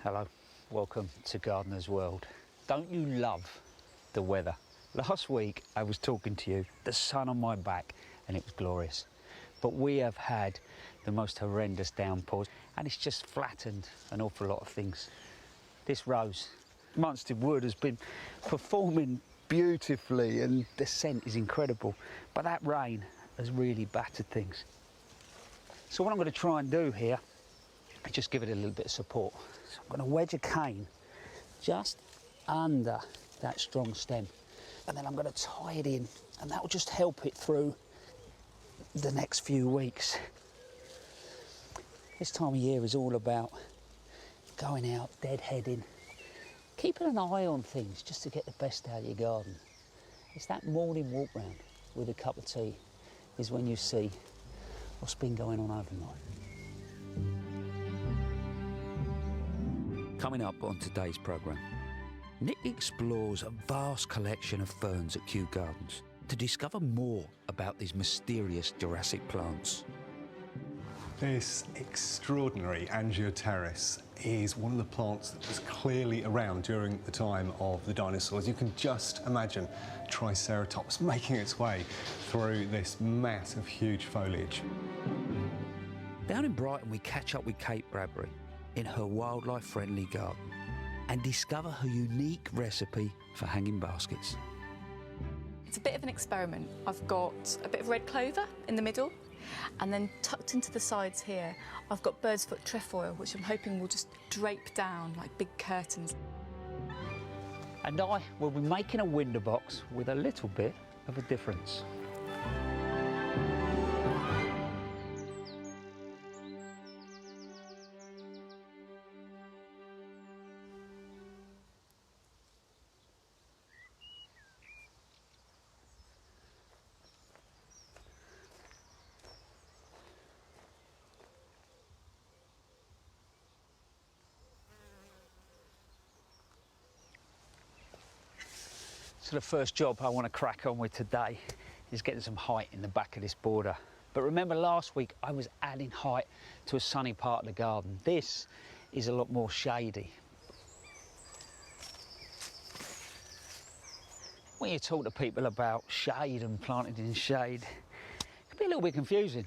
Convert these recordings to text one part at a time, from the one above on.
Hello, welcome to Gardener's World. Don't you love the weather? Last week I was talking to you, the sun on my back, and it was glorious. But we have had the most horrendous downpours, and it's just flattened an awful lot of things. This rose, Munstead Wood, has been performing beautifully and the scent is incredible, but that rain has really battered things. So what I'm going to try and do here is just give it a little bit of support. So I'm going to wedge a cane just under that strong stem, and then I'm going to tie it in, and that will just help it through the next few weeks. This time of year is all about going out, deadheading, keeping an eye on things just to get the best out of your garden. It's that morning walk round with a cup of tea is when you see what's been going on overnight. Coming up on today's programme, Nick explores a vast collection of ferns at Kew Gardens to discover more about these mysterious Jurassic plants. This extraordinary Angioteris is one of the plants that was clearly around during the time of the dinosaurs. You can just imagine Triceratops making its way through this mass of huge foliage. Down in Brighton, we catch up with Kate Bradbury in her wildlife-friendly garden and discover her unique recipe for hanging baskets. It's a bit of an experiment. I've got a bit of red clover in the middle, and then tucked into the sides here, I've got bird's foot trefoil, which I'm hoping will just drape down like big curtains. And I will be making a window box with a little bit of a difference. So the first job I want to crack on with today is getting some height in the back of this border. But remember last week I was adding height to a sunny part of the garden. This is a lot more shady. When you talk to people about shade and planting in shade, it can be a little bit confusing.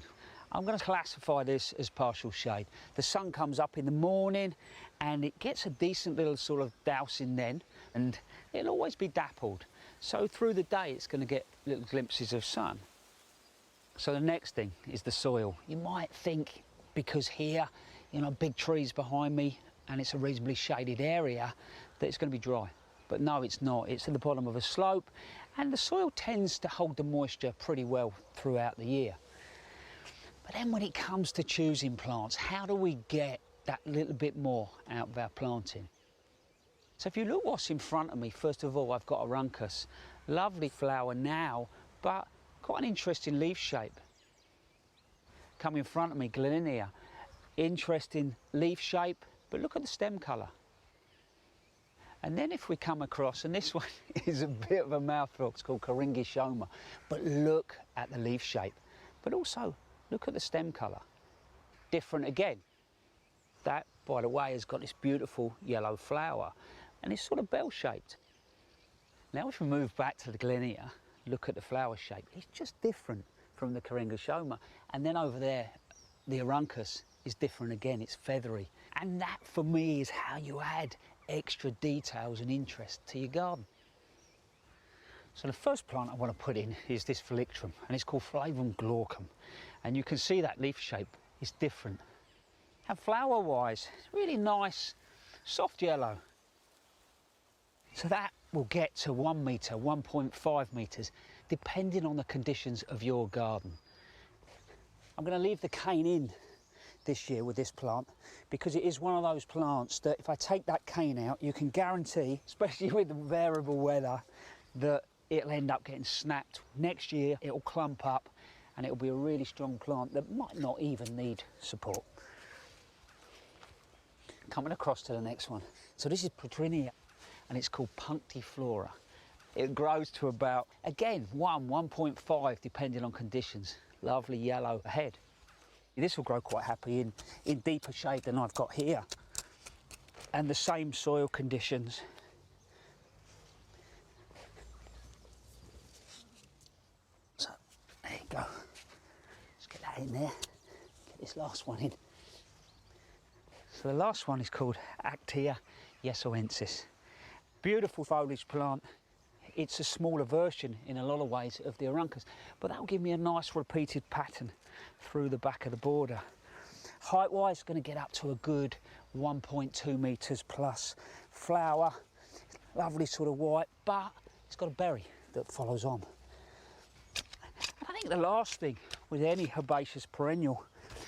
I'm going to classify this as partial shade. The sun comes up in the morning and it gets a decent little sort of dousing then, and it'll always be dappled. So through the day it's going to get little glimpses of sun. So the next thing is the soil. You might think because here, big trees behind me and it's a reasonably shaded area that it's going to be dry. But no, it's not. It's at the bottom of a slope and the soil tends to hold the moisture pretty well throughout the year. But then when it comes to choosing plants, how do we get that little bit more out of our planting? So if you look what's in front of me, first of all, I've got a Aruncus. Lovely flower now, but quite an interesting leaf shape. Come in front of me, Glenina. Interesting leaf shape, but look at the stem colour. And then if we come across, and this one is a bit of a mouthful, it's called Caringichoma, but look at the leaf shape, but also look at the stem colour. Different again. That, by the way, has got this beautiful yellow flower and it's sort of bell-shaped. Now if we move back to the Glenina, look at the flower shape. It's just different from the Caringichoma. And then over there, the Aruncus is different again, it's feathery. And that for me is how you add extra details and interest to your garden. So the first plant I want to put in is this Phyllictrum, and it's called Flavum glaucum. And you can see that leaf shape is different. And flower-wise, it's really nice, soft yellow. So that will get to 1 metre, 1.5 metres, depending on the conditions of your garden. I'm going to leave the cane in this year with this plant because it is one of those plants that if I take that cane out, you can guarantee, especially with the variable weather, that it'll end up getting snapped. Next year it'll clump up and it'll be a really strong plant that might not even need support. Coming across to the next one. So this is Petrinia and it's called Punctiflora. It grows to about, again, 1.5 depending on conditions. Lovely yellow head. This will grow quite happy in deeper shade than I've got here. and the same soil conditions. So, there you go. Let's get that in there. Get this last one in. So the last one is called Actaea yesoensis. Beautiful foliage plant. It's a smaller version in a lot of ways of the Aruncus, but that'll give me a nice repeated pattern through the back of the border. Height-wise, going to get up to a good 1.2 metres plus. Flower, lovely sort of white, but it's got a berry that follows on. And I think the last thing with any herbaceous perennial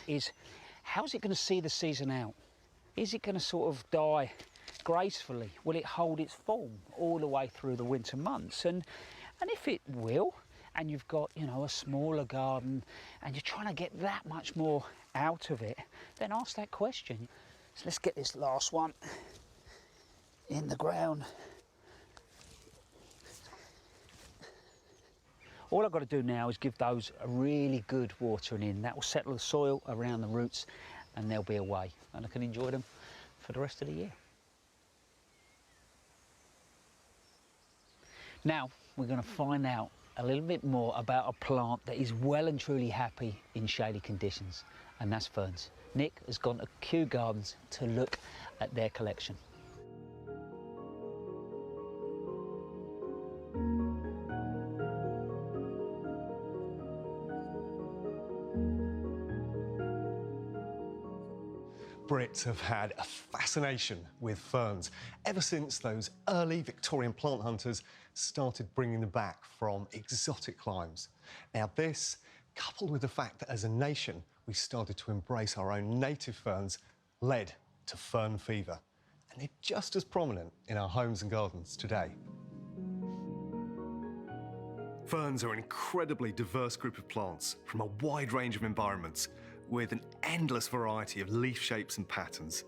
is, how's it going to see the season out? Is it going to sort of die gracefully? Will it hold its form all the way through the winter months? And if it will, and you've got, you know, a smaller garden and you're trying to get that much more out of it, then ask that question. So let's get this last one in the ground. All I've got to do now is give those a really good watering in. That will settle the soil around the roots and they'll be away, and I can enjoy them for the rest of the year. Now we're going to find out a little bit more about a plant that is well and truly happy in shady conditions, and that's ferns. Nick has gone to Kew Gardens to look at their collection. Brits have had a fascination with ferns ever since those early Victorian plant hunters started bringing them back from exotic climes. Now this, coupled with the fact that as a nation we started to embrace our own native ferns, led to fern fever. And they're just as prominent in our homes and gardens today. Ferns are an incredibly diverse group of plants from a wide range of environments, with an endless variety of leaf shapes and patterns.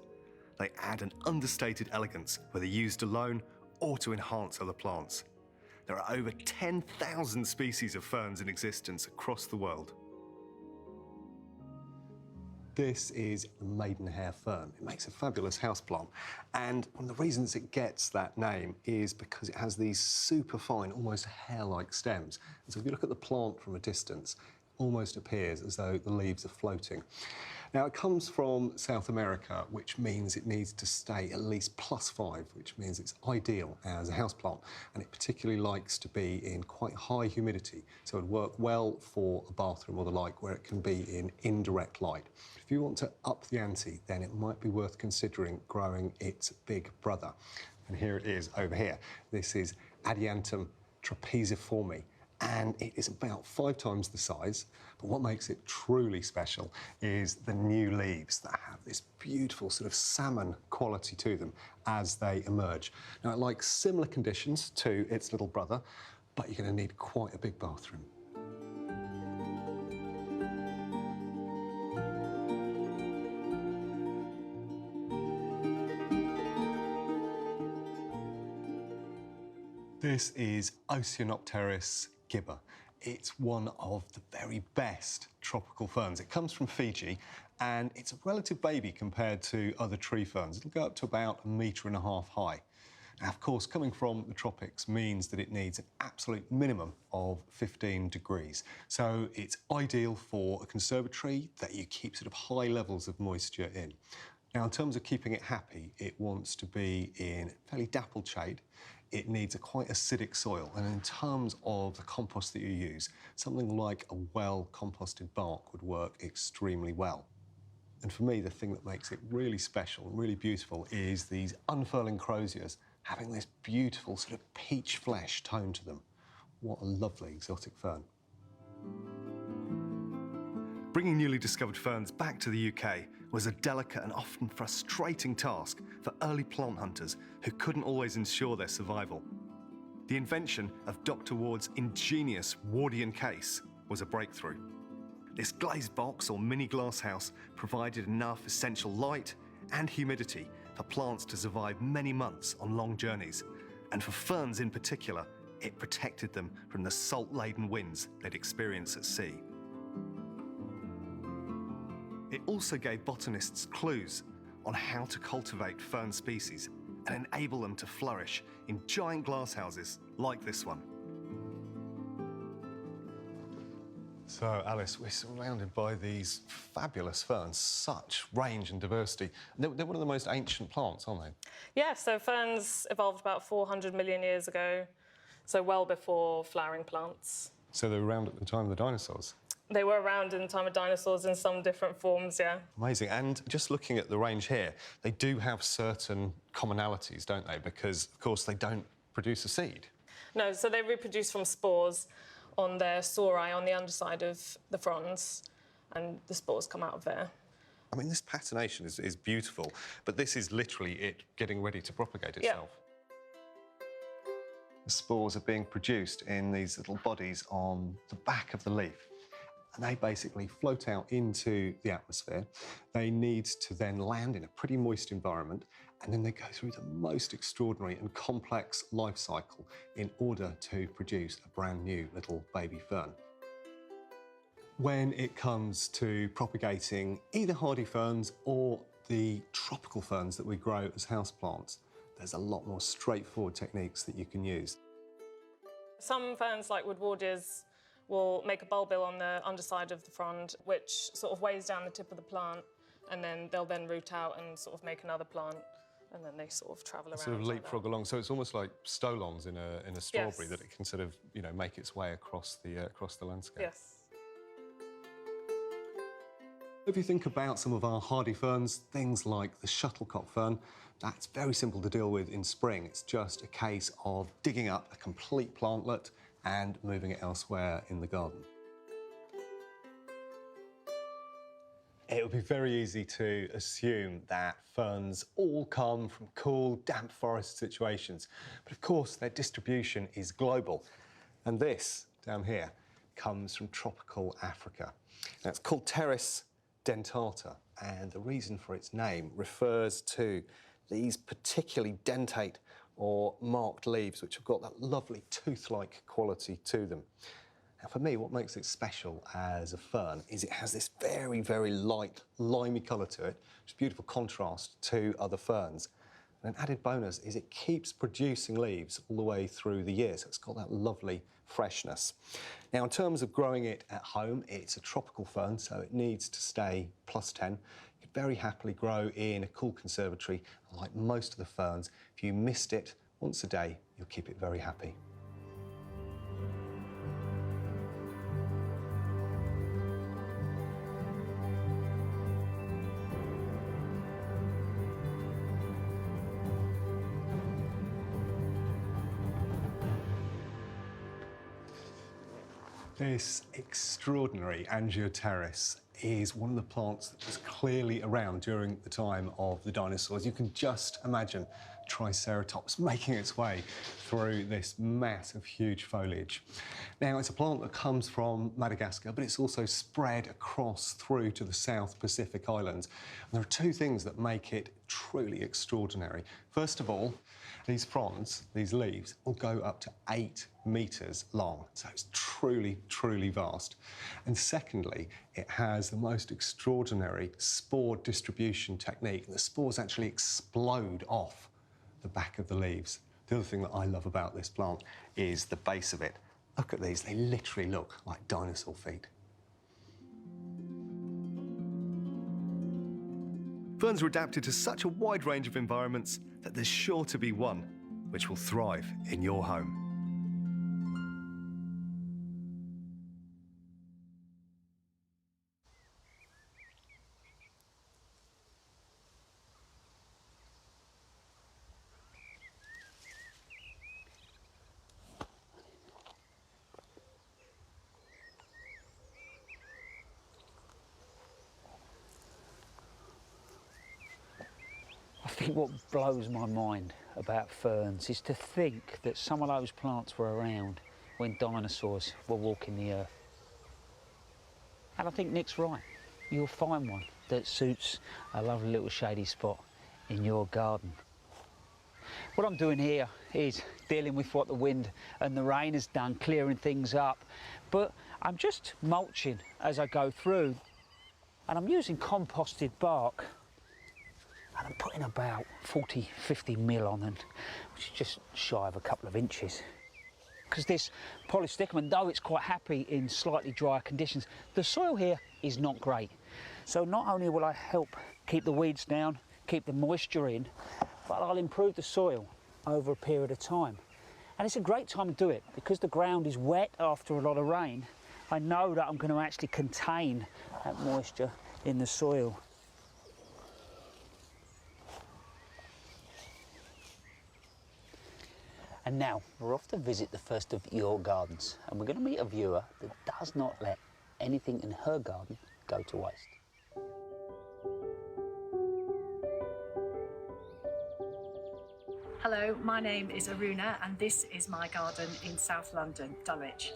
They add an understated elegance, whether used alone or to enhance other plants. There are over 10,000 species of ferns in existence across the world. This is the maidenhair fern. It makes a fabulous houseplant, and one of the reasons it gets that name is because it has these super fine, almost hair-like stems. And so if you look at the plant from a distance, almost appears as though the leaves are floating. Now, it comes from South America, which means it needs to stay at least +5, which means it's ideal as a houseplant, and it particularly likes to be in quite high humidity, so it'd work well for a bathroom or the like, where it can be in indirect light. If you want to up the ante, then it might be worth considering growing its big brother. And here it is over here. This is Adiantum trapeziforme, and it is about 5 times the size. But what makes it truly special is the new leaves that have this beautiful sort of salmon quality to them as they emerge. Now, it likes similar conditions to its little brother, but you're going to need quite a big bathroom. This is Oceanopteris gibber. It's one of the very best tropical ferns. It comes from Fiji, and it's a relative baby compared to other tree ferns. It'll go up to about 1.5 meters high. Now, of course, coming from the tropics means that it needs an absolute minimum of 15 degrees. So it's ideal for a conservatory that you keep sort of high levels of moisture in. Now, in terms of keeping it happy, it wants to be in fairly dappled shade. It needs a quite acidic soil, and in terms of the compost that you use, something like a well-composted bark would work extremely well. And for me, the thing that makes it really special and really beautiful is these unfurling croziers having this beautiful sort of peach flesh tone to them. What a lovely exotic fern. Bringing newly discovered ferns back to the UK was a delicate and often frustrating task for early plant hunters who couldn't always ensure their survival. The invention of Dr. Ward's ingenious Wardian case was a breakthrough. This glazed box or mini glasshouse provided enough essential light and humidity for plants to survive many months on long journeys, and for ferns in particular, it protected them from the salt-laden winds they'd experience at sea. It also gave botanists clues. on how to cultivate fern species and enable them to flourish in giant glasshouses like this one. So, Alice, we're surrounded by these fabulous ferns, such range and diversity. They're one of the most ancient plants, aren't they? Yeah, so ferns evolved about 400 million years ago, so well before flowering plants. So they were around at the time of the dinosaurs? They were around in the time of dinosaurs in some different forms, yeah. Amazing. And just looking at the range here, they do have certain commonalities, don't they? Because, of course, they don't produce a seed. No, so they reproduce from spores on their sori on the underside of the fronds, and the spores come out of there. I mean, this patination is beautiful, but this is literally it getting ready to propagate itself. Yeah. The spores are being produced in these little bodies on the back of the leaf, and they basically float out into the atmosphere. They need to then land in a pretty moist environment, and then they go through the most extraordinary and complex life cycle in order to produce a brand new little baby fern. When it comes to propagating either hardy ferns or the tropical ferns that we grow as houseplants, there's a lot more straightforward techniques that you can use. Some ferns, like woodwardias, will make a bulbil on the underside of the frond, which sort of weighs down the tip of the plant, and then they'll then root out and sort of make another plant, and then they sort of travel around. Sort of like leapfrog that. along. So it's almost like stolons in a strawberry, Yes. that it can sort of, you know, make its way across the landscape. Yes. If you think about some of our hardy ferns, things like the shuttlecock fern, that's very simple to deal with in spring. It's just a case of digging up a complete plantlet and moving it elsewhere in the garden. It would be very easy to assume that ferns all come from cool, damp forest situations, but of course their distribution is global. And this, down here, comes from tropical Africa. Now, it's called Pteris dentata, and the reason for its name refers to these particularly dentate or marked leaves, which have got that lovely tooth-like quality to them. Now, for me, what makes it special as a fern is it has this very, very light, limey colour to it, which is a beautiful contrast to other ferns. And an added bonus is it keeps producing leaves all the way through the year, so it's got that lovely freshness. Now, in terms of growing it at home, it's a tropical fern, so it needs to stay +10. You could very happily grow in a cool conservatory, and like most of the ferns, if you missed it once a day, you'll keep it very happy. This extraordinary Angioteris is one of the plants that was clearly around during the time of the dinosaurs. You can just imagine Triceratops making its way through this mass of huge foliage. Now, it's a plant that comes from Madagascar, but it's also spread across through to the South Pacific Islands. And there are two things that make it truly extraordinary. First of all, these fronds, these leaves, will go up to 8 metres long, so it's truly, truly vast. And secondly, it has the most extraordinary spore distribution technique. The spores actually explode off the back of the leaves. The other thing that I love about this plant is the base of it. Look at these, they literally look like dinosaur feet. Ferns are adapted to such a wide range of environments that there's sure to be one which will thrive in your home. I think what blows my mind about ferns is to think that some of those plants were around when dinosaurs were walking the earth. And I think Nick's right. You'll find one that suits a lovely little shady spot in your garden. What I'm doing here is dealing with what the wind and the rain has done, clearing things up. But I'm just mulching as I go through, and I'm using composted bark. And putting about 40, 50 mil on them, which is just shy of a couple of inches. Because this Polystichum, though it's quite happy in slightly drier conditions, the soil here is not great. So not only will I help keep the weeds down, keep the moisture in, but I'll improve the soil over a period of time. And it's a great time to do it because the ground is wet after a lot of rain. I know that I'm going to actually contain that moisture in the soil. And now we're off to visit the first of your gardens, and we're going to meet a viewer that does not let anything in her garden go to waste. Hello, my name is Aruna and this is my garden in South London, Dulwich.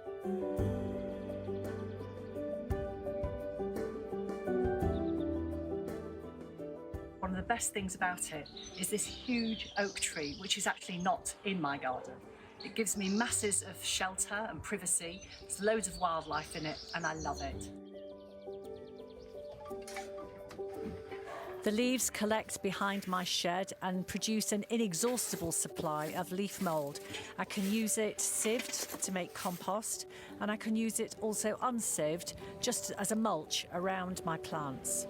One of the best things about it is this huge oak tree, which is actually not in my garden. It gives me masses of shelter and privacy. There's loads of wildlife in it and I love it. The leaves collect behind my shed and produce an inexhaustible supply of leaf mould. I can use it sieved to make compost, and I can use it also unsieved just as a mulch around my plants.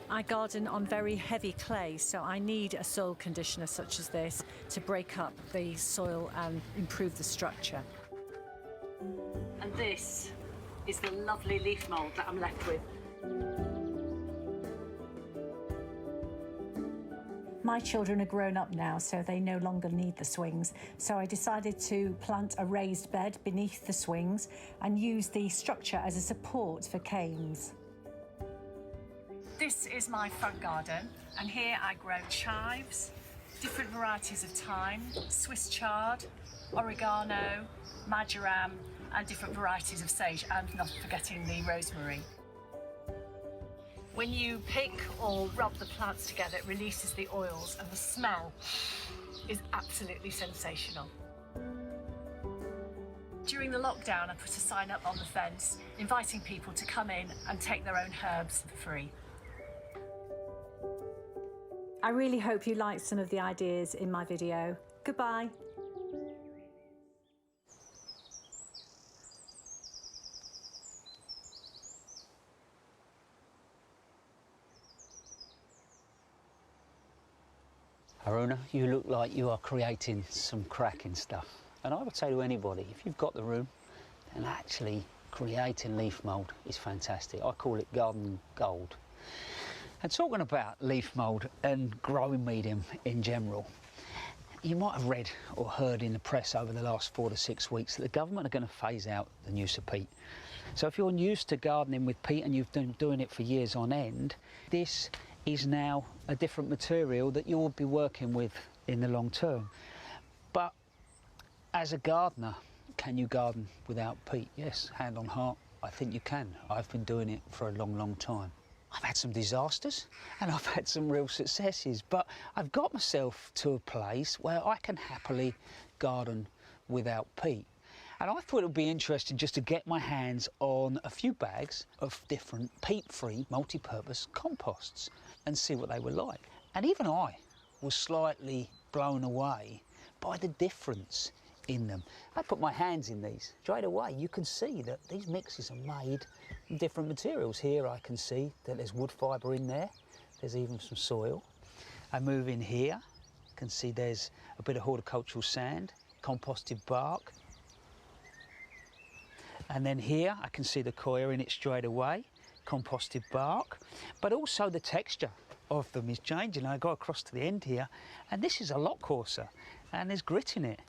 I garden on very heavy clay, so I need a soil conditioner such as this to break up the soil and improve the structure. And this is the lovely leaf mould that I'm left with. My children are grown up now, so they no longer need the swings. So I decided to plant a raised bed beneath the swings and use the structure as a support for canes. This is my front garden, and here I grow chives, different varieties of thyme, Swiss chard, oregano, marjoram, and different varieties of sage, and not forgetting the rosemary. When you pick or rub the plants together, it releases the oils, and the smell is absolutely sensational. During the lockdown, I put a sign up on the fence inviting people to come in and take their own herbs for free. I really hope you liked some of the ideas in my video. Goodbye. Aruna, you look like you are creating some cracking stuff. And I would say to anybody, if you've got the room, then actually creating leaf mould is fantastic. I call it garden gold. And talking about leaf mould and growing medium in general, you might have read or heard in the press over the last 4 to 6 weeks that the government are going to phase out the use of peat. So if you're used to gardening with peat and you've been doing it for years on end, this is now a different material that you'll be working with in the long term. But as a gardener, can you garden without peat? Yes, hand on heart, I think you can. I've been doing it for a long, long time. I've had some disasters and I've had some real successes, but I've got myself to a place where I can happily garden without peat. And I thought it would be interesting just to get my hands on a few bags of different peat-free multi-purpose composts and see what they were like. And even I was slightly blown away by the difference in them. I put my hands in these. Straight away you can see that these mixes are made from different materials. Here I can see that there's wood fibre in there. There's even some soil. I move in here, you can see there's a bit of horticultural sand, composted bark. And then here I can see the coir in it straight away, composted bark, but also the texture of them is changing. I go across to the end here and this is a lot coarser and there's grit in it.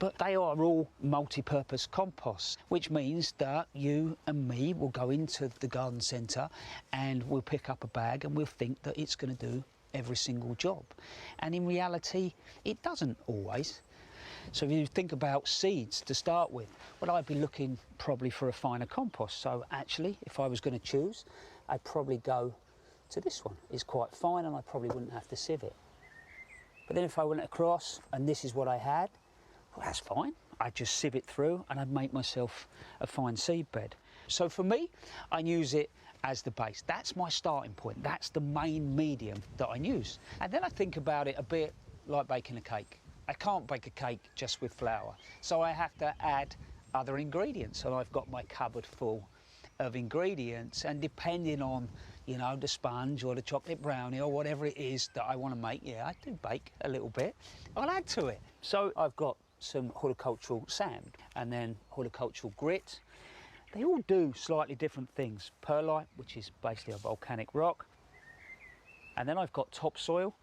But they are all multi-purpose composts, which means that you and me will go into the garden centre and we'll pick up a bag and we'll think that it's going to do every single job. And in reality, it doesn't always. So if you think about seeds to start with, well, I'd be looking probably for a finer compost. So actually, if I was going to choose, I'd probably go to this one. It's quite fine and I probably wouldn't have to sieve it. But then if I went across and this is what I had, well, that's fine. I'd just sieve it through and I'd make myself a fine seed bed. So for me, I use it as the base. That's my starting point. That's the main medium that I use. And then I think about it a bit like baking a cake. I can't bake a cake just with flour, so I have to add other ingredients, and I've got my cupboard full of ingredients, and depending on, you know, the sponge or the chocolate brownie or whatever it is that I want to make, yeah, I do bake a little bit, I'll add to it. So I've got some horticultural sand and then horticultural grit. They all do slightly different things. Perlite, which is basically a volcanic rock, and then I've got topsoil.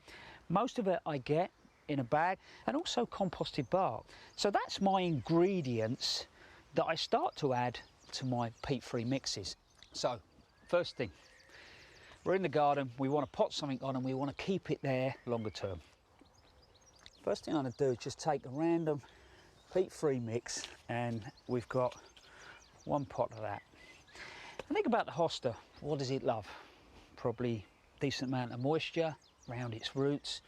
Most of it I get in a bag, and also composted bark. So that's my ingredients that I start to add to my peat-free mixes. So first thing, we're in the garden, we want to pot something on and we want to keep it there longer term. First thing I'm going to do is just take a random peat-free mix, and we've got one pot of that. And think about the hosta. What does it love? Probably a decent amount of moisture around its roots.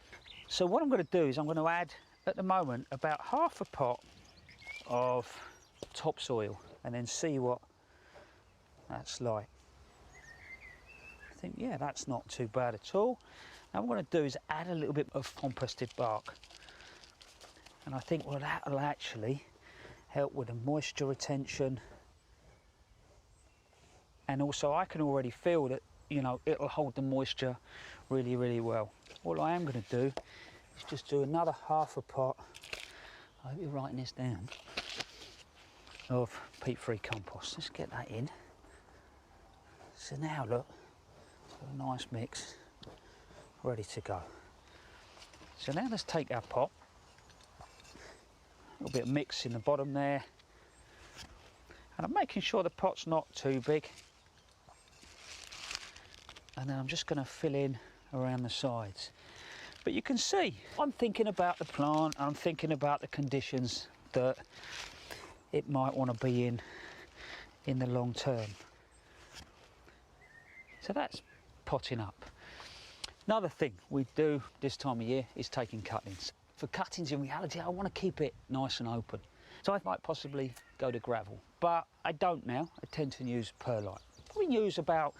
So what I'm going to do is I'm going to add, at the moment, about half a pot of topsoil and then see what that's like. I think, yeah, that's not too bad at all. Now what I'm going to do is add a little bit of composted bark. And I think, well, that'll actually help with the moisture retention. And also I can already feel that, you know, it'll hold the moisture really, really well. All I am going to do is just do another half a pot, I hope you're writing this down, of peat-free compost. Let's get that in. So now look, got a nice mix ready to go. So now let's take our pot, a little bit of mix in the bottom there, and I'm making sure the pot's not too big. And then I'm just going to fill in around the sides. But you can see, I'm thinking about the plant, I'm thinking about the conditions that it might want to be in the long term. So that's potting up. Another thing we do this time of year is taking cuttings. For cuttings, in reality, I want to keep it nice and open. So I might possibly go to gravel, but I don't now. I tend to use perlite. Probably use about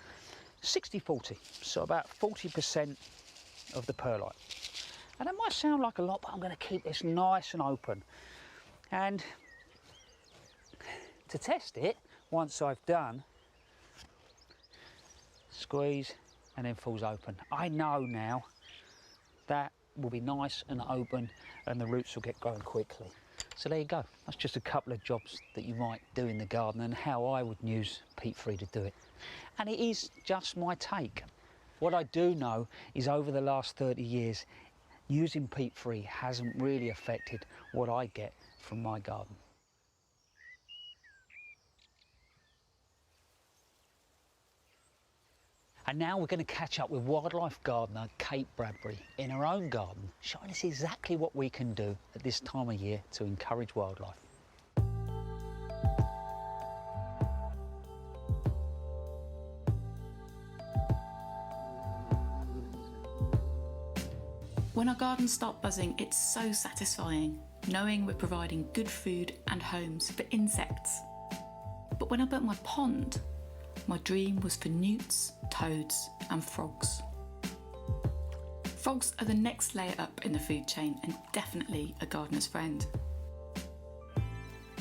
60-40, so about 40% of the perlite. And that might sound like a lot, but I'm going to keep this nice and open. And to test it, once I've done, squeeze and then falls open. I know now that will be nice and open and the roots will get growing quickly. So there you go. That's just a couple of jobs that you might do in the garden and how I would use peat-free to do it. And it is just my take. What I do know is over the last 30 years, using peat-free hasn't really affected what I get from my garden. And now we're going to catch up with wildlife gardener Kate Bradbury in her own garden, showing us exactly what we can do at this time of year to encourage wildlife. When our gardens start buzzing, it's so satisfying, knowing we're providing good food and homes for insects. But when I built my pond, my dream was for newts, toads and frogs. Frogs are the next layer up in the food chain and definitely a gardener's friend.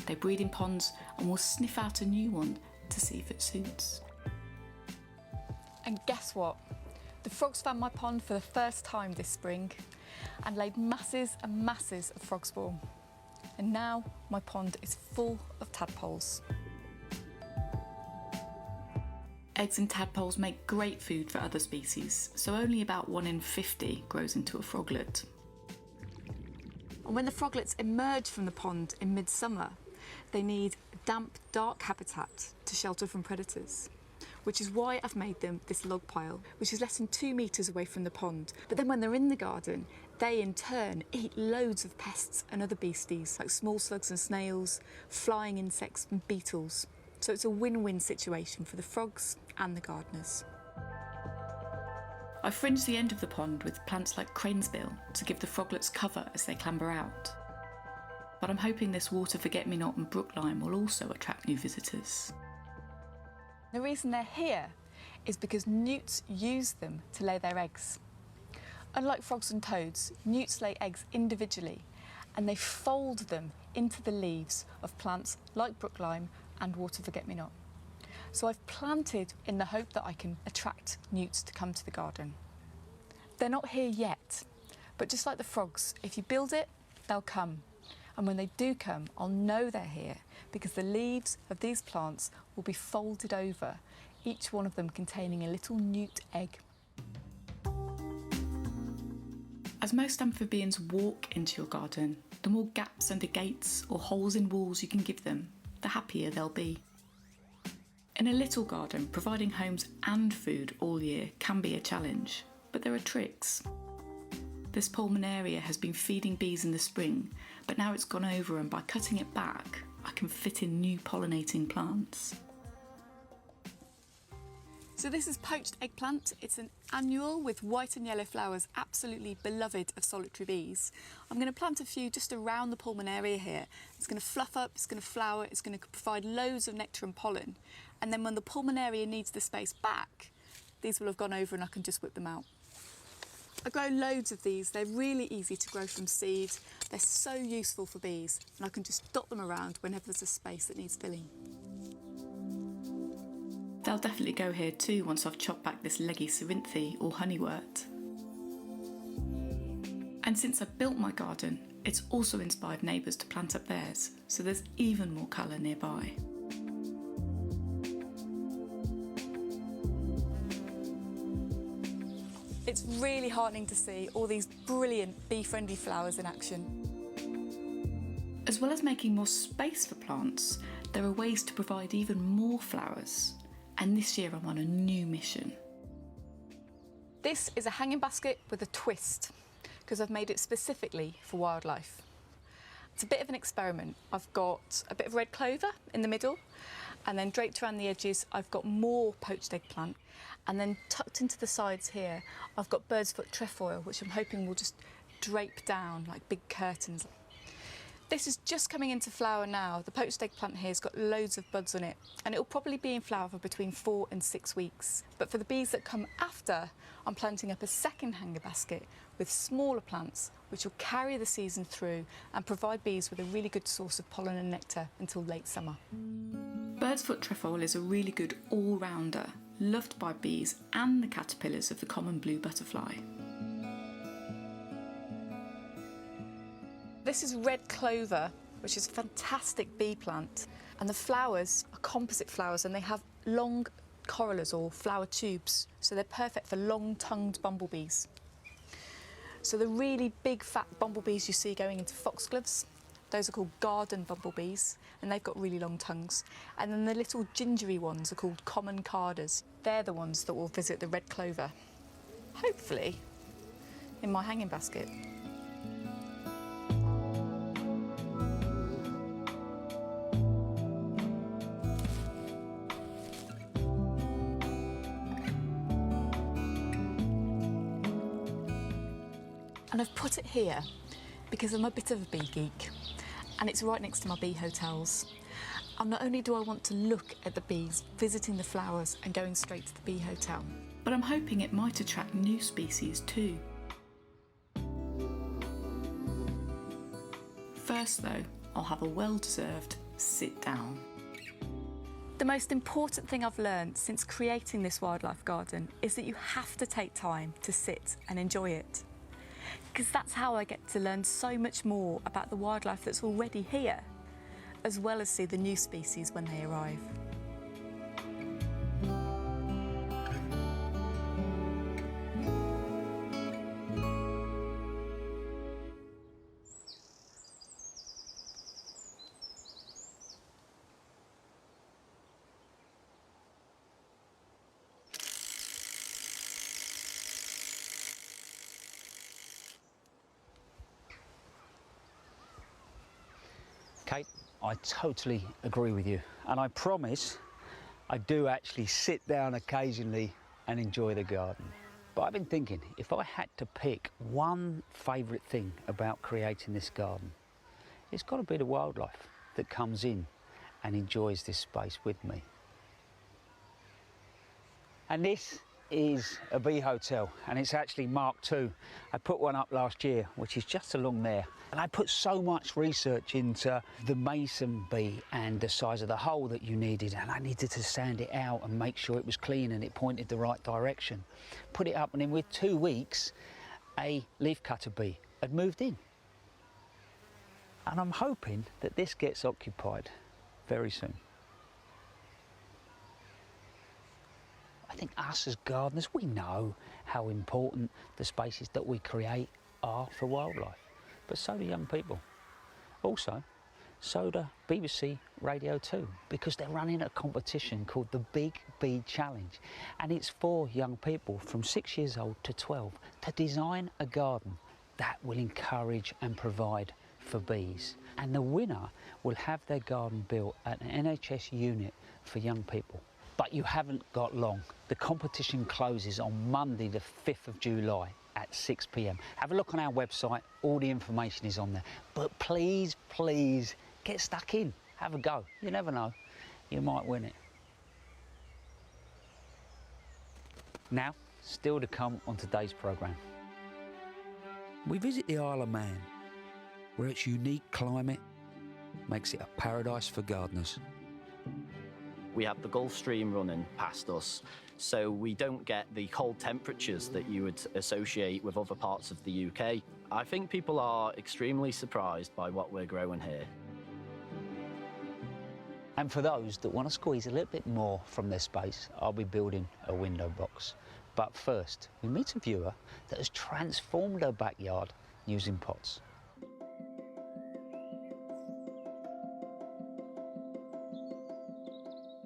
They breed in ponds and will sniff out a new one to see if it suits. And guess what? The frogs found my pond for the first time this spring and laid masses and masses of frog spawn. And now my pond is full of tadpoles. Eggs and tadpoles make great food for other species, so only about 1 in 50 grows into a froglet. And when the froglets emerge from the pond in midsummer, they need damp, dark habitat to shelter from predators, which is why I've made them this log pile, which is less than 2 metres away from the pond. But then when they're in the garden, they in turn eat loads of pests and other beasties, like small slugs and snails, flying insects and beetles. So it's a win-win situation for the frogs and the gardeners. I fringed the end of the pond with plants like cranesbill to give the froglets cover as they clamber out. But I'm hoping this water forget-me-not and brook lime will also attract new visitors. The reason they're here is because newts use them to lay their eggs. Unlike frogs and toads, newts lay eggs individually and they fold them into the leaves of plants like brooklime and water forget-me-not. So I've planted in the hope that I can attract newts to come to the garden. They're not here yet, but just like the frogs, if you build it, they'll come. And when they do come, I'll know they're here because the leaves of these plants will be folded over, each one of them containing a little newt egg. As most amphibians walk into your garden, the more gaps under gates or holes in walls you can give them, the happier they'll be. In a little garden, providing homes and food all year can be a challenge, but there are tricks. This pulmonaria has been feeding bees in the spring, but now it's gone over, and by cutting it back, I can fit in new pollinating plants. So this is poached eggplant. It's an annual with white and yellow flowers, absolutely beloved of solitary bees. I'm going to plant a few just around the pulmonaria here. It's going to fluff up, it's going to flower, it's going to provide loads of nectar and pollen. And then when the pulmonaria needs the space back, these will have gone over and I can just whip them out. I grow loads of these. They're really easy to grow from seed. They're so useful for bees, and I can just dot them around whenever there's a space that needs filling. They'll definitely go here too once I've chopped back this leggy cerinthe or honeywort. And since I built my garden, it's also inspired neighbours to plant up theirs, so there's even more colour nearby. It's really heartening to see all these brilliant bee-friendly flowers in action. As well as making more space for plants, there are ways to provide even more flowers. And this year I'm on a new mission. This is a hanging basket with a twist, because I've made it specifically for wildlife. It's a bit of an experiment. I've got a bit of red clover in the middle, and then draped around the edges I've got more poached eggplant, and then tucked into the sides here I've got bird's foot trefoil, which I'm hoping will just drape down like big curtains. This is just coming into flower now. The poached eggplant here has got loads of buds on it, and it'll probably be in flower for between 4 and 6 weeks. But for the bees that come after, I'm planting up a second hanger basket with smaller plants which will carry the season through and provide bees with a really good source of pollen and nectar until late summer. Bird's foot trefoil is a really good all-rounder, loved by bees and the caterpillars of the common blue butterfly. This is red clover, which is a fantastic bee plant. And the flowers are composite flowers, and they have long corollas or flower tubes. So they're perfect for long-tongued bumblebees. So the really big fat bumblebees you see going into foxgloves, those are called garden bumblebees, and they've got really long tongues. And then the little gingery ones are called common carders. They're the ones that will visit the red clover, hopefully in my hanging basket. And I've put it here because I'm a bit of a bee geek, and it's right next to my bee hotels. And not only do I want to look at the bees visiting the flowers and going straight to the bee hotel, but I'm hoping it might attract new species too. First though, I'll have a well-deserved sit down. The most important thing I've learned since creating this wildlife garden is that you have to take time to sit and enjoy it. Because that's how I get to learn so much more about the wildlife that's already here, as well as see the new species when they arrive. Kate, I totally agree with you, and I promise I do actually sit down occasionally and enjoy the garden. But I've been thinking, if I had to pick one favourite thing about creating this garden, it's got to be the wildlife that comes in and enjoys this space with me. And this is a bee hotel, and it's actually Mark II. I put one up last year, which is just along there. And I put so much research into the mason bee and the size of the hole that you needed, and I needed to sand it out and make sure it was clean and it pointed the right direction. Put it up, and in with 2 weeks, a leafcutter bee had moved in. And I'm hoping that this gets occupied very soon. I think us as gardeners, we know how important the spaces that we create are for wildlife, but so do young people. Also, so do BBC Radio 2, because they're running a competition called the Big Bee Challenge, and it's for young people from 6 years old to 12 to design a garden that will encourage and provide for bees. And the winner will have their garden built at an NHS unit for young people. But you haven't got long. The competition closes on Monday the 5th of July at 6 p.m. Have a look on our website, all the information is on there. But please, please, get stuck in, have a go. You never know, you might win it. Now, still to come on today's programme. We visit the Isle of Man, where its unique climate makes it a paradise for gardeners. We have the Gulf Stream running past us, so we don't get the cold temperatures that you would associate with other parts of the UK. I think people are extremely surprised by what we're growing here. And for those that want to squeeze a little bit more from their space, I'll be building a window box. But first, we meet a viewer that has transformed her backyard using pots.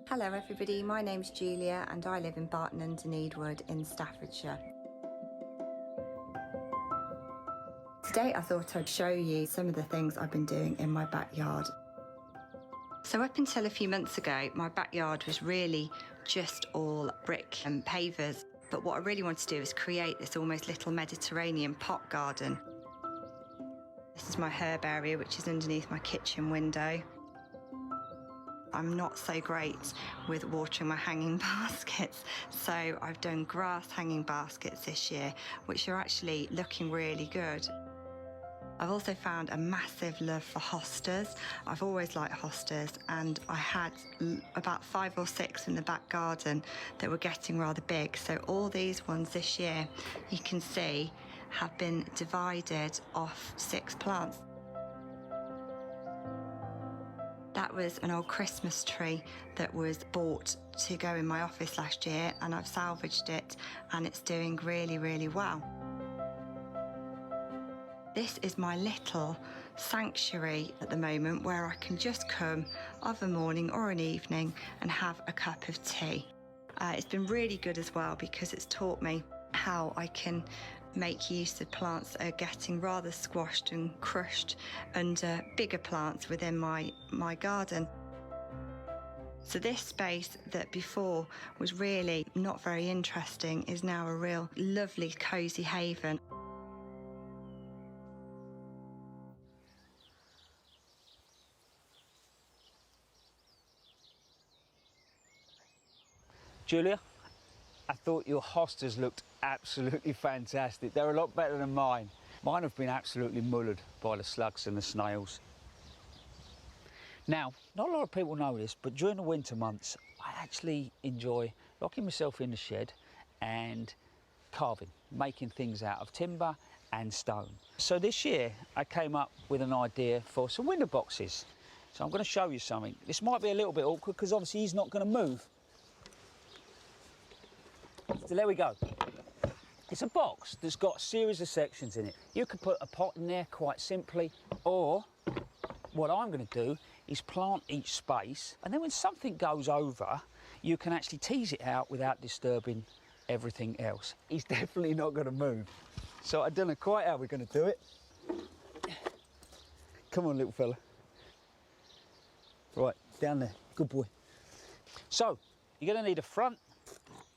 Hello everybody, my name's Julia and I live in Barton under Needwood in Staffordshire. Today I thought I'd show you some of the things I've been doing in my backyard. So up until a few months ago, my backyard was really just all brick and pavers. But what I really want to do is create this almost little Mediterranean pot garden. This is my herb area, which is underneath my kitchen window. I'm not so great with watering my hanging baskets, so I've done grass hanging baskets this year, which are actually looking really good. I've also found a massive love for hostas. I've always liked hostas, and I had about 5 or 6 in the back garden that were getting rather big. So all these ones this year, you can see, have been divided off 6 plants. That was an old Christmas tree that was bought to go in my office last year, and I've salvaged it and it's doing really, really well. This is my little sanctuary at the moment where I can just come of a morning or an evening and have a cup of tea. It's been really good as well because it's taught me how I can make use of plants that are getting rather squashed and crushed under bigger plants within my garden. So this space that before was really not very interesting is now a real lovely cosy haven. Julia, I thought your hostas looked absolutely fantastic. They're a lot better than mine. Mine have been absolutely mullered by the slugs and the snails. Now, not a lot of people know this, but during the winter months, I actually enjoy locking myself in the shed and carving, making things out of timber and stone. So this year, I came up with an idea for some window boxes. So I'm going to show you something. This might be a little bit awkward because obviously he's not going to move. So there we go. It's a box that's got a series of sections in it. You could put a pot in there quite simply, or what I'm going to do is plant each space, and then when something goes over, you can actually tease it out without disturbing everything else. He's definitely not going to move. So I don't know quite how we're going to do it. Come on, little fella. Right, down there. Good boy. So, you're going to need a front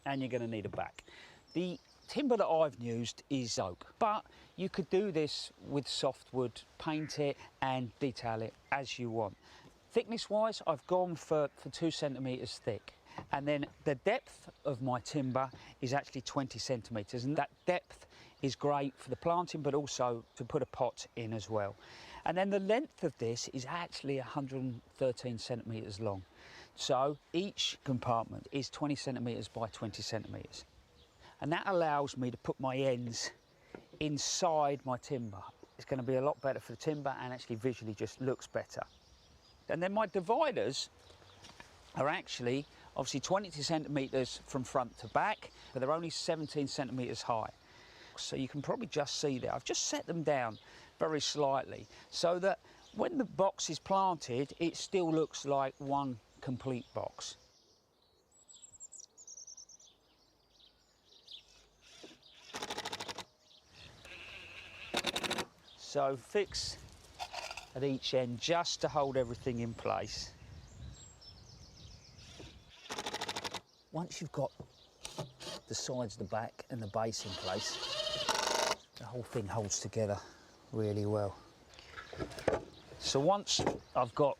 and you're going to need a back. The timber that I've used is oak, but you could do this with softwood, paint it and detail it as you want. Thickness wise, I've gone for 2 centimetres thick. And then the depth of my timber is actually 20 centimetres, and that depth is great for the planting, but also to put a pot in as well. And then the length of this is actually 113 centimetres long. So each compartment is 20 centimetres by 20 centimetres. And that allows me to put my ends inside my timber. It's going to be a lot better for the timber and actually visually just looks better. And then my dividers are actually obviously 20 centimetres from front to back, but they're only 17 centimetres high. So you can probably just see there, I've just set them down very slightly so that when the box is planted, it still looks like one complete box. So fix at each end just to hold everything in place. Once you've got the sides, the back and the base in place, the whole thing holds together really well. So once I've got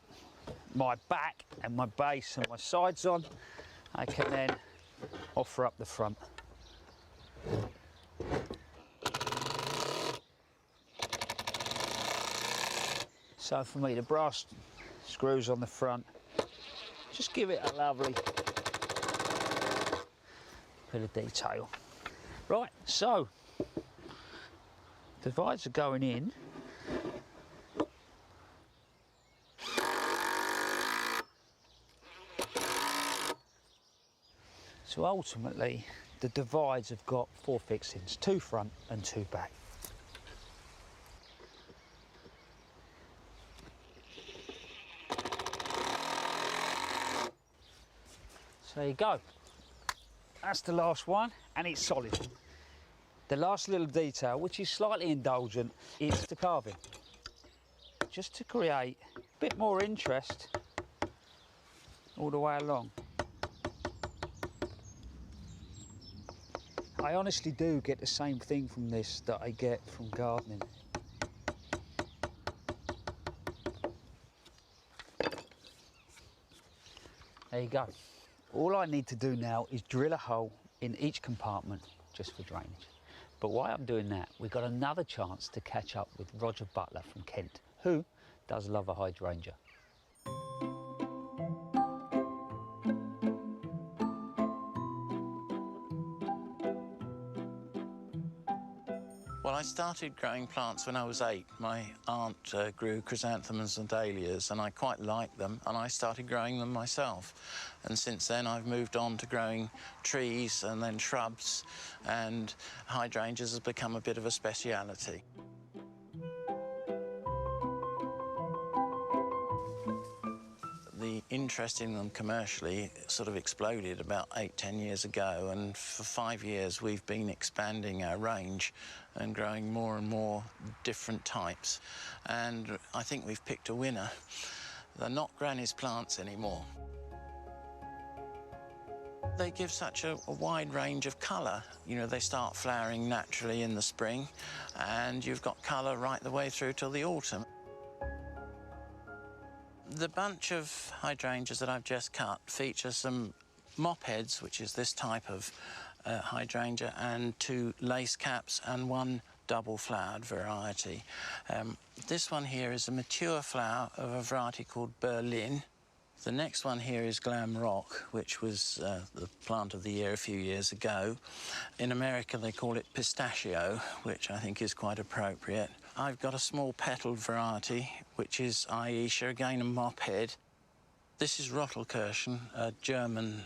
my back and my base and my sides on, I can then offer up the front. So for me, the brass screws on the front, just give it a lovely bit of detail. Right, so divides are going in. So ultimately, the divides have got 4 fixings, 2 front and 2 back. So there you go. That's the last one, and it's solid. The last little detail, which is slightly indulgent, is the carving. Just to create a bit more interest all the way along. I honestly do get the same thing from this that I get from gardening. There you go. All I need to do now is drill a hole in each compartment just for drainage. But while I'm doing that, we've got another chance to catch up with Roger Butler from Kent, who does love a hydrangea. Well, I started growing plants when I was 8. My aunt grew chrysanthemums and dahlias, and I quite liked them, and I started growing them myself. And since then, I've moved on to growing trees and then shrubs, and hydrangeas has become a bit of a speciality. The interest in them commercially sort of exploded about 8-10 years ago, and for 5 years we've been expanding our range and growing more and more different types, and I think we've picked a winner. They're not Granny's plants anymore. They give such a wide range of colour. You know, they start flowering naturally in the spring, and you've got colour right the way through till the autumn. The bunch of hydrangeas that I've just cut feature some mop heads, which is this type of hydrangea, and 2 lace caps and 1 double-flowered variety. This one here is a mature flower of a variety called Berlin. The next one here is Glam Rock, which was the plant of the year a few years ago. In America, they call it pistachio, which I think is quite appropriate. I've got a small petalled variety, which is Aisha, again a mop head. This is Rottelkirchen, a German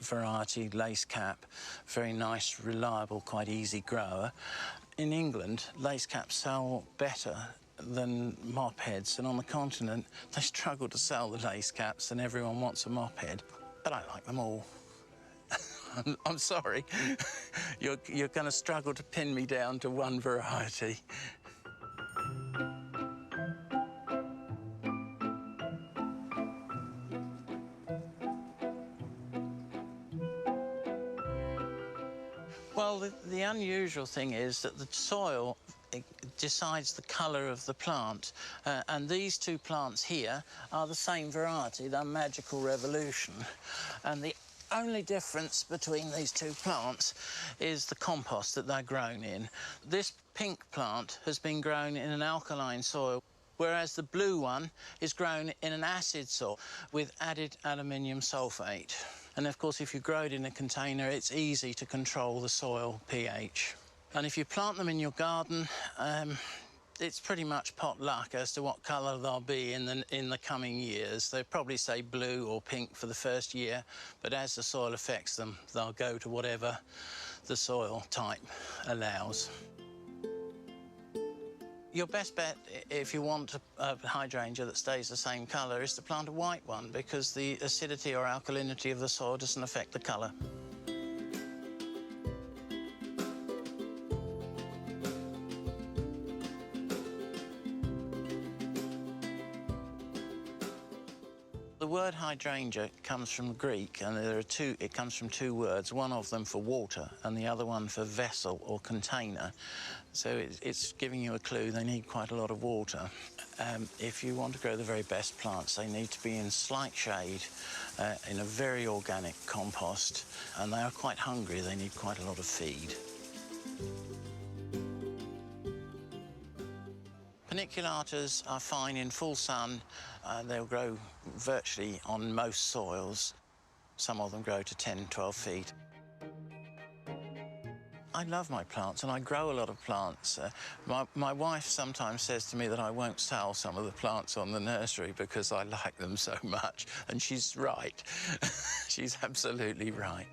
variety, lace cap, very nice, reliable, quite easy grower. In England, lace caps sell better than mop heads, and on the continent, they struggle to sell the lace caps, and everyone wants a mop head. But I like them all. I'm sorry. You're going to struggle to pin me down to one variety. Well, the unusual thing is that the soil decides the colour of the plant, and these 2 plants here are the same variety, they're Magical Revolution, and the only difference between these two plants is the compost that they're grown in. This pink plant has been grown in an alkaline soil, whereas the blue one is grown in an acid soil with added aluminium sulfate. And of course, if you grow it in a container, it's easy to control the soil pH. And if you plant them in your garden, it's pretty much pot luck as to what colour they'll be in the coming years. They'll probably say blue or pink for the first year, but as the soil affects them, they'll go to whatever the soil type allows. Your best bet, if you want a hydrangea that stays the same colour, is to plant a white one, because the acidity or alkalinity of the soil doesn't affect the colour. The word hydrangea comes from Greek, and it comes from two words, one of them for water and the other one for vessel or container. So it's giving you a clue they need quite a lot of water. If you want to grow the very best plants, they need to be in slight shade, in a very organic compost, and they are quite hungry. They need quite a lot of feed. Paniculatas are fine in full sun. They'll grow virtually on most soils. Some of them grow to 10, 12 feet. I love my plants, and I grow a lot of plants. My wife sometimes says to me that I won't sell some of the plants on the nursery because I like them so much, and she's right. She's absolutely right.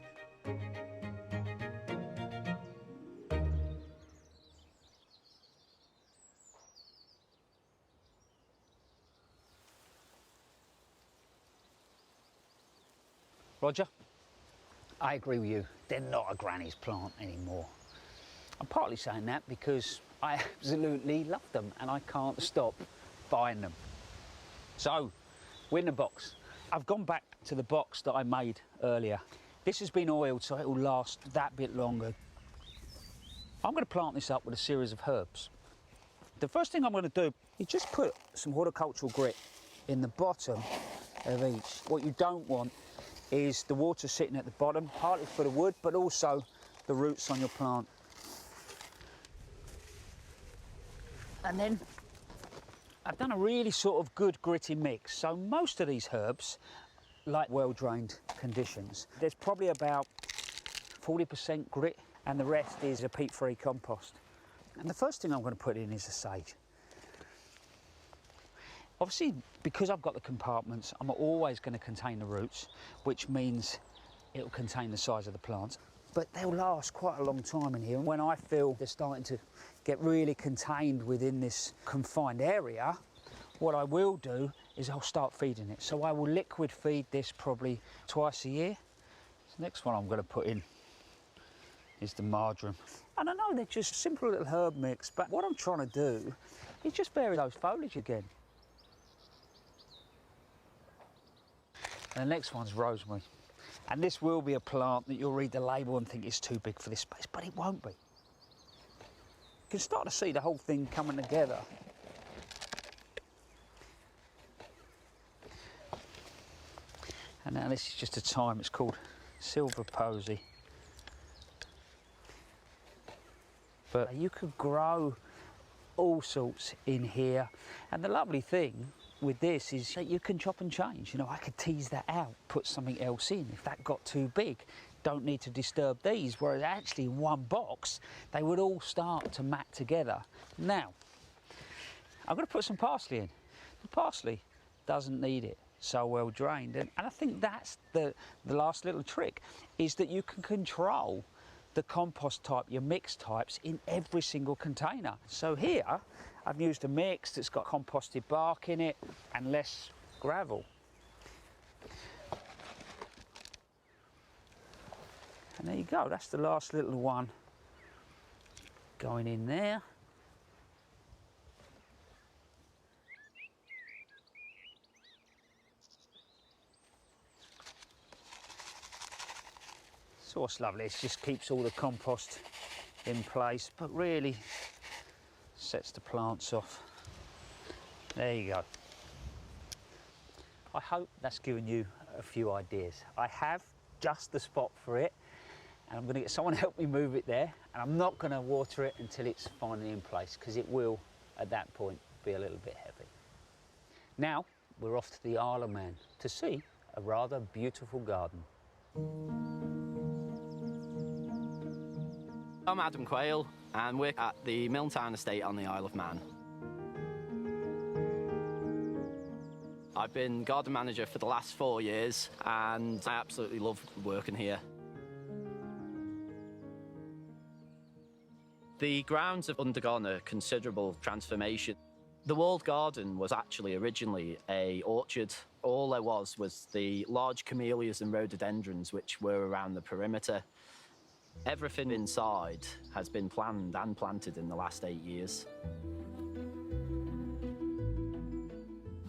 Roger, I agree with you. They're not a granny's plant anymore. I'm partly saying that because I absolutely love them and I can't stop buying them. So, we're in the box. I've gone back to the box that I made earlier. This has been oiled so it will last that bit longer. I'm going to plant this up with a series of herbs. The first thing I'm going to do is just put some horticultural grit in the bottom of each. What you don't want is the water sitting at the bottom, partly for the wood, but also the roots on your plant. And then I've done a really sort of good gritty mix. So most of these herbs like well-drained conditions. There's probably about 40% grit and the rest is a peat-free compost. And the first thing I'm going to put in is the sage. Obviously, because I've got the compartments, I'm always going to contain the roots, which means it'll contain the size of the plants. But they'll last quite a long time in here. And when I feel they're starting to get really contained within this confined area, what I will do is I'll start feeding it. So I will liquid feed this probably twice a year. The next one I'm going to put in is the marjoram. And I know they're just simple little herb mix, but what I'm trying to do is just vary those foliage again. And the next one's rosemary. And this will be a plant that you'll read the label and think it's too big for this space, but it won't be. You can start to see the whole thing coming together. And now this is just a thyme, it's called silver posy. But you could grow all sorts in here. And the lovely thing with this is that you can chop and change. You know, I could tease that out, put something else in. If that got too big, don't need to disturb these. Whereas actually in one box, they would all start to mat together. Now, I'm going to put some parsley in. The parsley doesn't need it so well drained. And I think that's the last little trick, is that you can control the compost type, your mix types, in every single container. So here, I've used a mix that's got composted bark in it and less gravel. And there you go, that's the last little one going in there. So what's lovely, it just keeps all the compost in place, but really sets the plants off. There you go. I hope that's given you a few ideas. I have just the spot for it. And I'm going to get someone to help me move it there. And I'm not going to water it until it's finally in place, because it will, at that point, be a little bit heavy. Now, we're off to the Isle of Man to see a rather beautiful garden. I'm Adam Quayle, and we're at the Milntown Estate on the Isle of Man. I've been garden manager for the last 4 years, and I absolutely love working here. The grounds have undergone a considerable transformation. The walled garden was actually originally an orchard. All there was the large camellias and rhododendrons which were around the perimeter. Everything inside has been planned and planted in the last 8 years.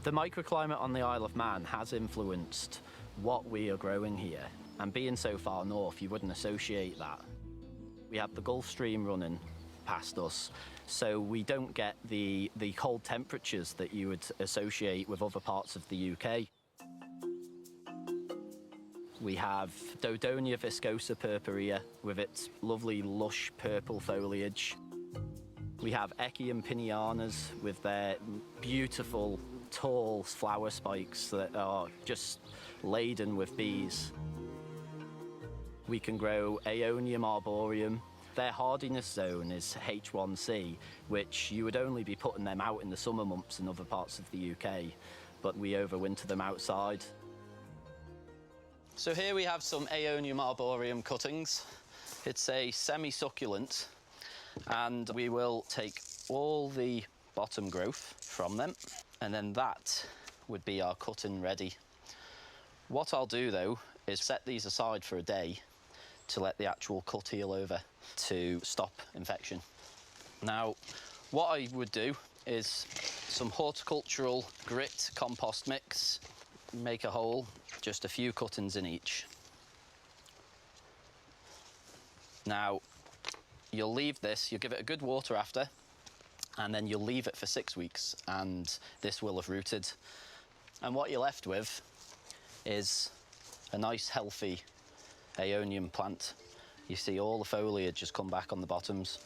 The microclimate on the Isle of Man has influenced what we are growing here, and being so far north, you wouldn't associate that. We have the Gulf Stream running past us, so we don't get the cold temperatures that you would associate with other parts of the UK. We have Dodonia viscosa purpurea with its lovely lush purple foliage. We have Echium pineanas with their beautiful tall flower spikes that are just laden with bees. We can grow Aeonium arboreum. Their hardiness zone is H1C, which you would only be putting them out in the summer months in other parts of the UK, but we overwinter them outside. So here we have some Aeonium arboreum cuttings. It's a semi-succulent, and we will take all the bottom growth from them, and then that would be our cutting ready. What I'll do though is set these aside for a day to let the actual cut heal over to stop infection. Now, what I would do is some horticultural grit compost mix, make a hole, just a few cuttings in each. Now, you'll leave this, you'll give it a good water after, and then you'll leave it for 6 weeks, and this will have rooted. And what you're left with is a nice, healthy Aeonium plant. You see all the foliage has come back on the bottoms.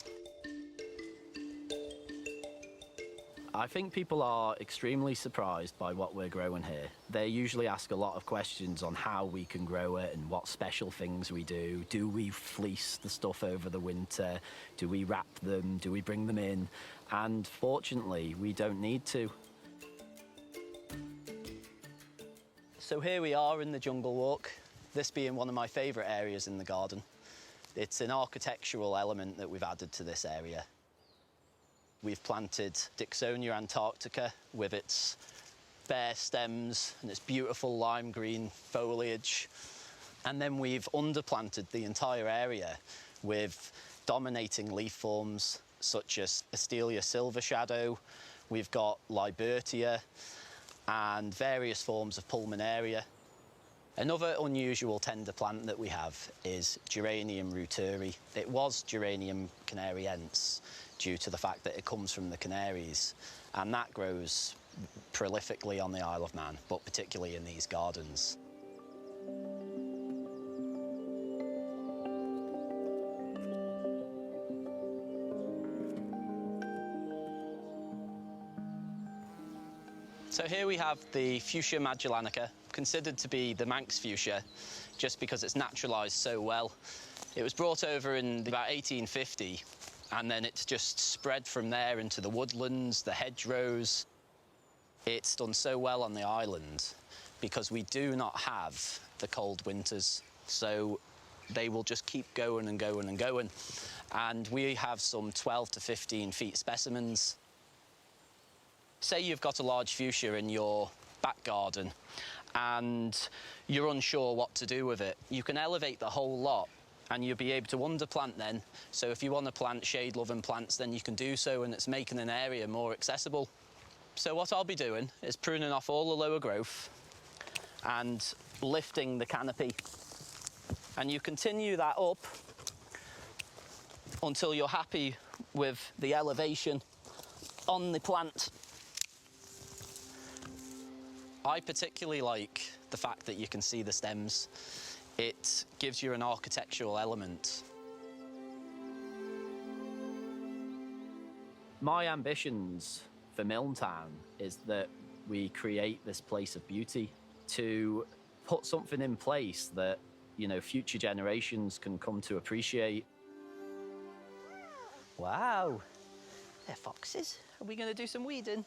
I think people are extremely surprised by what we're growing here. They usually ask a lot of questions on how we can grow it and what special things we do. Do we fleece the stuff over the winter? Do we wrap them? Do we bring them in? And fortunately, we don't need to. So here we are in the Jungle Walk, this being one of my favourite areas in the garden. It's an architectural element that we've added to this area. We've planted Dicksonia antarctica with its bare stems and its beautiful lime green foliage. And then we've underplanted the entire area with dominating leaf forms such as Astelia silver shadow. We've got Libertia and various forms of Pulmonaria. Another unusual tender plant that we have is Geranium ruteri. It was Geranium canariense due to the fact that it comes from the Canaries, and that grows prolifically on the Isle of Man, but particularly in these gardens. So here we have the Fuchsia magellanica, considered to be the Manx fuchsia, just because it's naturalised so well. It was brought over in about 1850, and then it's just spread from there into the woodlands, the hedgerows. It's done so well on the island because we do not have the cold winters, so they will just keep going and going and going. And we have some 12 to 15 feet specimens. Say you've got a large fuchsia in your back garden and you're unsure what to do with it. You can elevate the whole lot and you'll be able to underplant then. So if you want to plant shade-loving plants, then you can do so, and it's making an area more accessible. So what I'll be doing is pruning off all the lower growth and lifting the canopy. And you continue that up until you're happy with the elevation on the plant. I particularly like the fact that you can see the stems. It gives you an architectural element. My ambitions for Milntown is that we create this place of beauty, to put something in place that, you know, future generations can come to appreciate. Wow, they're foxes. Are we going to do some weeding?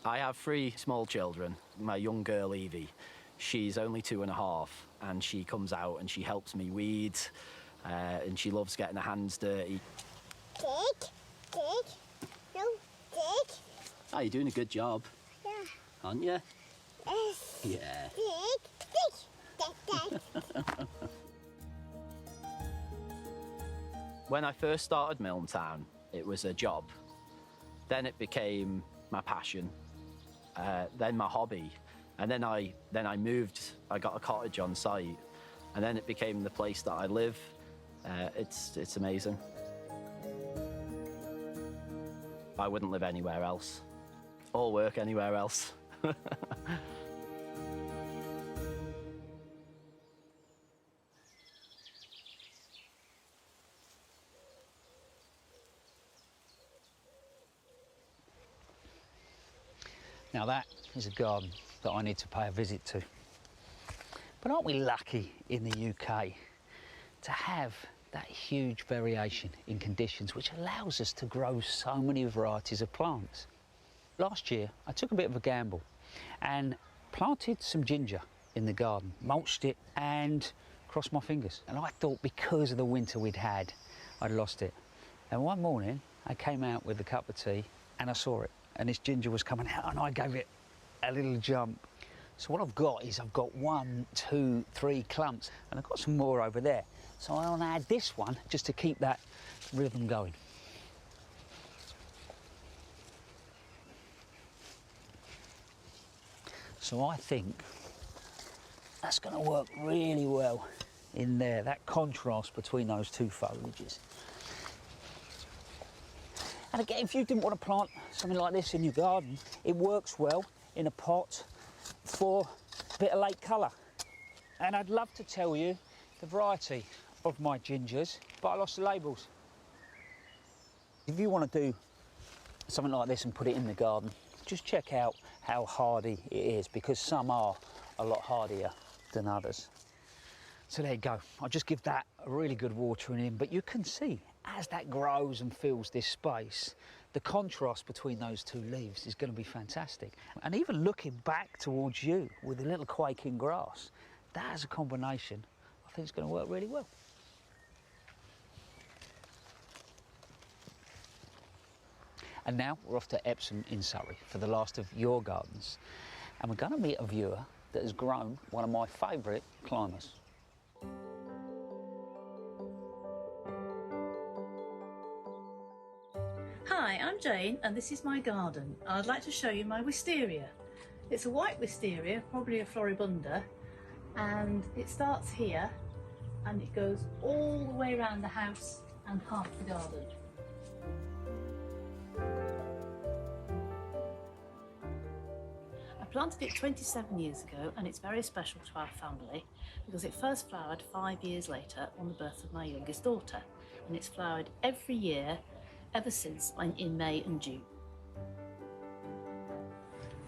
I have 3 small children. My young girl, Evie, she's only 2.5, and she comes out and she helps me weed, and she loves getting her hands dirty. Dig. No, dig. Oh, you're doing a good job. Yeah. Aren't you? Yes. Yeah. Dig. When I first started Milntown, it was a job. Then it became my passion, then my hobby, and then I moved. I got a cottage on site, and then it became the place that I live. It's amazing. I wouldn't live anywhere else, or work anywhere else. Now that is a garden that I need to pay a visit to. But aren't we lucky in the UK to have that huge variation in conditions which allows us to grow so many varieties of plants? Last year I took a bit of a gamble and planted some ginger in the garden, mulched it and crossed my fingers. And I thought because of the winter we'd had, I'd lost it. And one morning I came out with a cup of tea and I saw it. And this ginger was coming out and I gave it a little jump. So what I've got is I've got 1, 2, 3 clumps and I've got some more over there. So I'll add this one just to keep that rhythm going. So I think that's going to work really well in there, that contrast between those 2 foliages. And again, if you didn't want to plant something like this in your garden, it works well in a pot for a bit of late colour. And I'd love to tell you the variety of my gingers, but I lost the labels. If you want to do something like this and put it in the garden, just check out how hardy it is, because some are a lot hardier than others. So there you go. I'll just give that a really good watering in, but you can see as that grows and fills this space, the contrast between those 2 leaves is going to be fantastic. And even looking back towards you with a little quaking grass, that as a combination, I think it's going to work really well. And now we're off to Epsom in Surrey for the last of your gardens. And we're going to meet a viewer that has grown one of my favourite climbers. Hi, I'm Jane and this is my garden. I'd like to show you my wisteria. It's a white wisteria, probably a floribunda, and it starts here and it goes all the way around the house and half the garden. I planted it 27 years ago and it's very special to our family because it first flowered 5 years later on the birth of my youngest daughter, and it's flowered every year ever since in May and June.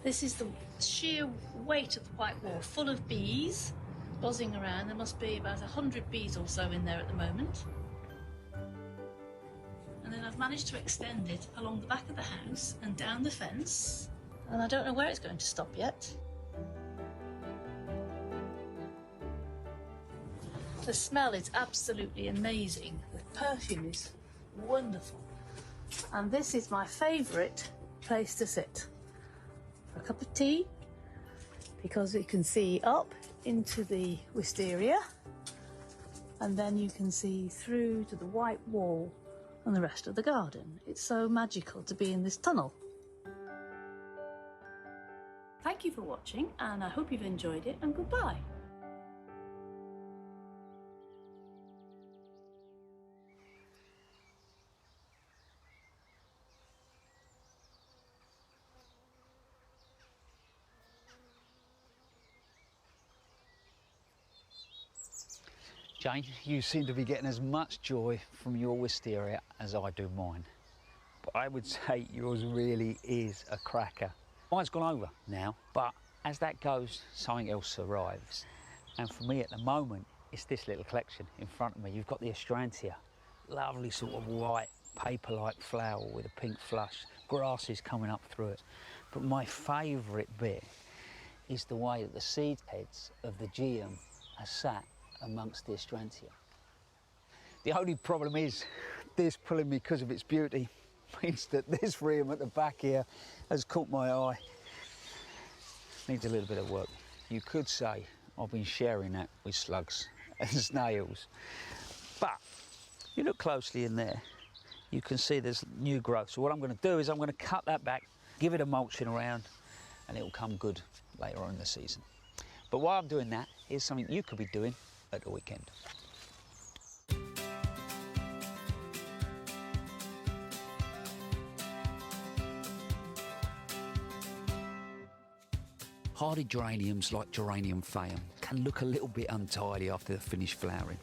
This is the sheer weight of the white wall, full of bees buzzing around. There must be about 100 bees or so in there at the moment. And then I've managed to extend it along the back of the house and down the fence, and I don't know where it's going to stop yet. The smell is absolutely amazing. The perfume is wonderful. And this is my favourite place to sit for a cup of tea, because you can see up into the wisteria and then you can see through to the white wall and the rest of the garden. It's so magical to be in this tunnel. Thank you for watching and I hope you've enjoyed it, and goodbye. Jane, you seem to be getting as much joy from your wisteria as I do mine. But I would say yours really is a cracker. Mine's gone over now, but as that goes, something else arrives. And for me at the moment, it's this little collection in front of me. You've got the Astrantia, lovely sort of white paper-like flower with a pink flush, grasses coming up through it. But my favourite bit is the way that the seed heads of the Geum are sat amongst the Astrantia. The only problem is this pulling me because of its beauty means that this rheum at the back here has caught my eye. Needs a little bit of work. You could say I've been sharing that with slugs and snails. But you look closely in there, you can see there's new growth. So what I'm going to do is I'm going to cut that back, give it a mulching around, and it will come good later on in the season. But while I'm doing that, here's something you could be doing at the weekend. Hardy geraniums like Geranium phaeum can look a little bit untidy after they've finished flowering,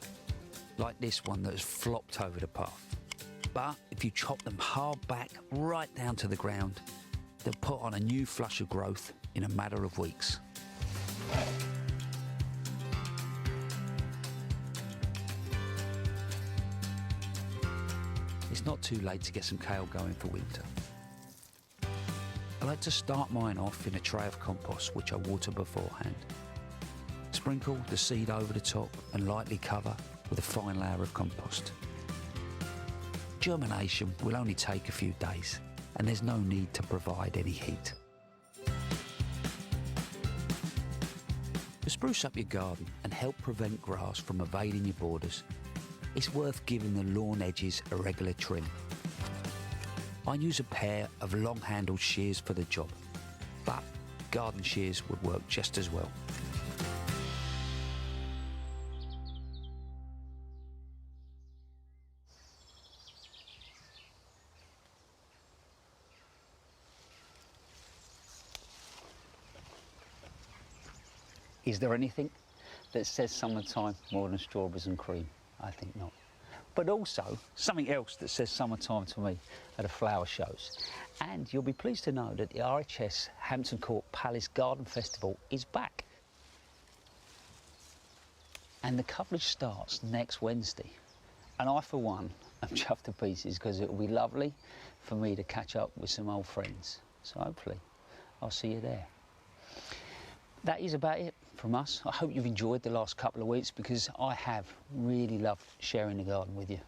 like this one that has flopped over the path. But if you chop them hard back right down to the ground, they'll put on a new flush of growth in a matter of weeks. It's not too late to get some kale going for winter. I like to start mine off in a tray of compost which I water beforehand. Sprinkle the seed over the top and lightly cover with a fine layer of compost. Germination will only take a few days and there's no need to provide any heat. To spruce up your garden and help prevent grass from invading your borders, it's worth giving the lawn edges a regular trim. I use a pair of long-handled shears for the job, but garden shears would work just as well. Is there anything that says summertime more than strawberries and cream? I think not. But also something else that says summertime to me are the flower shows. And you'll be pleased to know that the RHS Hampton Court Palace Garden Festival is back. And the coverage starts next Wednesday. And I, for one, am chuffed to pieces because it will be lovely for me to catch up with some old friends. So hopefully I'll see you there. That is about it from us. I hope you've enjoyed the last couple of weeks because I have really loved sharing the garden with you.